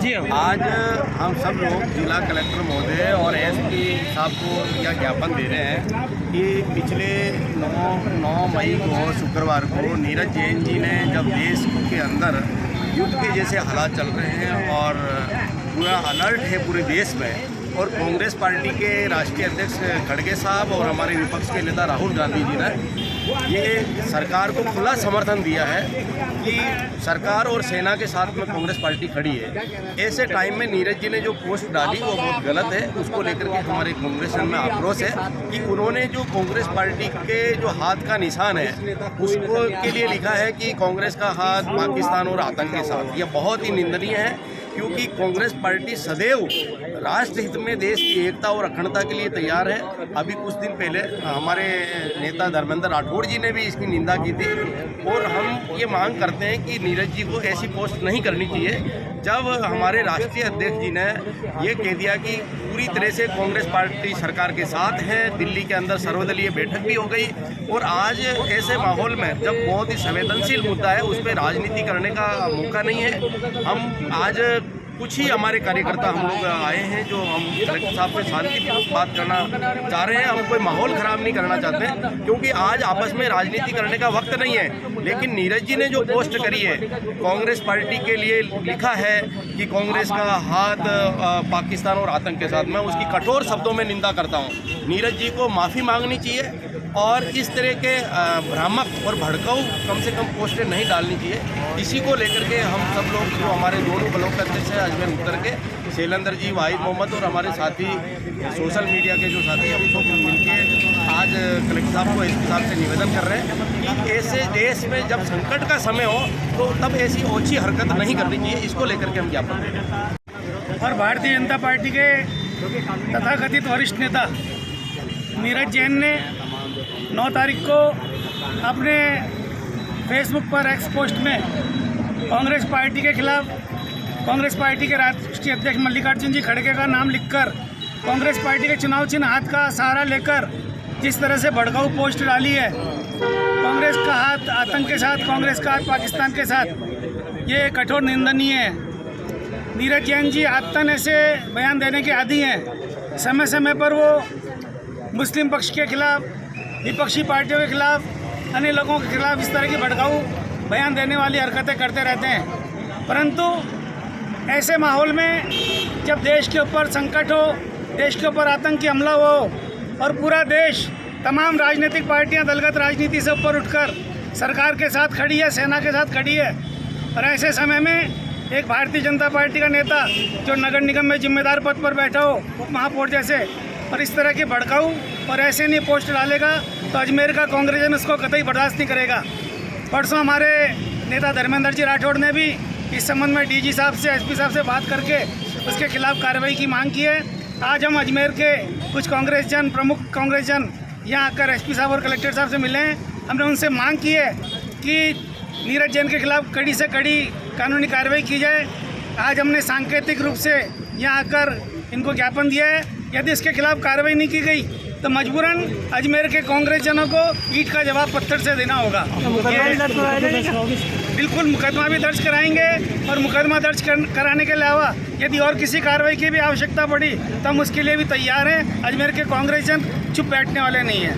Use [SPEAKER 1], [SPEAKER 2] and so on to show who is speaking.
[SPEAKER 1] जी हाँ।
[SPEAKER 2] आज हम सब लोग जिला कलेक्टर महोदय और एसपी साहब को यह ज्ञापन दे रहे हैं कि पिछले 9 मई को शुक्रवार को नीरज जैन जी ने जब देश के अंदर युद्ध के जैसे हालात चल रहे हैं और पूरा अलर्ट है पूरे देश में, और कांग्रेस पार्टी के राष्ट्रीय अध्यक्ष खड़गे साहब और हमारे विपक्ष के नेता राहुल गांधी जी ने ये सरकार को खुला समर्थन दिया है कि सरकार और सेना के साथ में कांग्रेस पार्टी खड़ी है। ऐसे टाइम में नीरज जी ने जो पोस्ट डाली वो बहुत गलत है। उसको लेकर के हमारे कांग्रेस में आक्रोश है कि उन्होंने जो कांग्रेस पार्टी के जो हाथ का निशान है उसको के लिए लिखा है कि कांग्रेस का हाथ पाकिस्तान और आतंक के साथ। यह बहुत ही निंदनीय है, क्योंकि कांग्रेस पार्टी सदैव राष्ट्र हित में देश की एकता और अखंडता के लिए तैयार है। अभी कुछ दिन पहले हमारे नेता धर्मेंद्र राठौड़ जी ने भी इसकी निंदा की थी, और हम ये मांग करते हैं कि नीरज जी को ऐसी पोस्ट नहीं करनी चाहिए। जब हमारे राष्ट्रीय अध्यक्ष जी ने ये कह दिया कि पूरी तरह से कांग्रेस पार्टी सरकार के साथ है, दिल्ली के अंदर सर्वदलीय बैठक भी हो गई, और आज ऐसे माहौल में जब बहुत ही संवेदनशील मुद्दा है उस पर राजनीति करने का मौका नहीं है। हम आज कुछ ही हमारे कार्यकर्ता हम लोग आए हैं जो हम कलेक्टर साहब से शांतिपूर्वक बात करना चाह रहे हैं। हम कोई माहौल ख़राब नहीं करना चाहते हैं, क्योंकि आज आपस में राजनीति करने का वक्त नहीं है। लेकिन नीरज जी ने जो पोस्ट करी है कांग्रेस पार्टी के लिए लिखा है कि कांग्रेस का हाथ पाकिस्तान और आतंक के साथ, मैं उसकी कठोर शब्दों में निंदा करता हूँ। नीरज जी को माफ़ी मांगनी चाहिए और इस तरह के भ्रामक और भड़काऊ कम से कम पोस्टें नहीं डालनी चाहिए। इसी को लेकर के हम सब लोग जो हमारे दोनों ब्लॉक अध्यक्ष हैं अजमेर उत्तर के शैलेंद्र जी, वाहिद मोहम्मद और हमारे साथी सोशल मीडिया के जो साथी, हम सब मिलकर आज कलेक्टर साहब को एसपी साहब से निवेदन कर रहे हैं कि ऐसे देश में जब संकट का समय हो तो तब ऐसी ओछी हरकत नहीं करनी चाहिए। इसको लेकर के हम ज्ञापन दे रहे हैं।
[SPEAKER 1] और भारतीय जनता पार्टी के तथाकथित वरिष्ठ नेता नीरज जैन ने 9 तारीख को अपने फेसबुक पर एक्स पोस्ट में कांग्रेस पार्टी के खिलाफ कांग्रेस पार्टी के राष्ट्रीय अध्यक्ष मल्लिकार्जुन जी खड़गे का नाम लिखकर कांग्रेस पार्टी के चुनाव चिन्ह हाथ का सहारा लेकर जिस तरह से भड़काऊ पोस्ट डाली है, कांग्रेस का हाथ आतंक के साथ, कांग्रेस का हाथ पाकिस्तान के साथ, ये कठोर निंदनीय है। नीरज जैन जी आदतन ऐसे बयान देने के आदी हैं। समय समय पर वो मुस्लिम पक्ष के खिलाफ, विपक्षी पार्टियों के खिलाफ, अन्य लोगों के खिलाफ इस तरह की भड़काऊ बयान देने वाली हरकतें करते रहते हैं। परंतु ऐसे माहौल में जब देश के ऊपर संकट हो, देश के ऊपर आतंकी हमला हो और पूरा देश, तमाम राजनीतिक पार्टियां दलगत राजनीति से ऊपर उठकर सरकार के साथ खड़ी है, सेना के साथ खड़ी है, और ऐसे समय में एक भारतीय जनता पार्टी का नेता जो नगर निगम में जिम्मेदार पद पर बैठा हो, उप महापौर जैसे, और इस तरह के भड़काऊ और ऐसे नहीं पोस्ट डालेगा तो अजमेर का कांग्रेस उसको कतई बर्दाश्त नहीं करेगा। परसों हमारे नेता धर्मेंद्र जी राठौड़ ने भी इस संबंध में डीजी साहब से, एसपी साहब से बात करके उसके खिलाफ कार्रवाई की मांग की है। आज हम अजमेर के कुछ कांग्रेसजन, प्रमुख कांग्रेसजन यहाँ आकर एसपी साहब और कलेक्टर साहब से मिले हैं। हमने उनसे मांग की है कि नीरज जैन के खिलाफ कड़ी से कड़ी कानूनी कार्रवाई की जाए। आज हमने सांकेतिक रूप से यहाँ आकर इनको ज्ञापन दिया है। यदि इसके खिलाफ कार्रवाई नहीं की गई तो मजबूरन अजमेर के कांग्रेसजनों को ईंट का जवाब पत्थर से देना होगा। बिल्कुल मुकदमा भी दर्ज कराएंगे, और मुकदमा दर्ज कराने के अलावा यदि और किसी कार्रवाई की भी आवश्यकता पड़ी तो हम उसके लिए भी तैयार हैं। अजमेर के कांग्रेसजन चुप बैठने वाले नहीं हैं।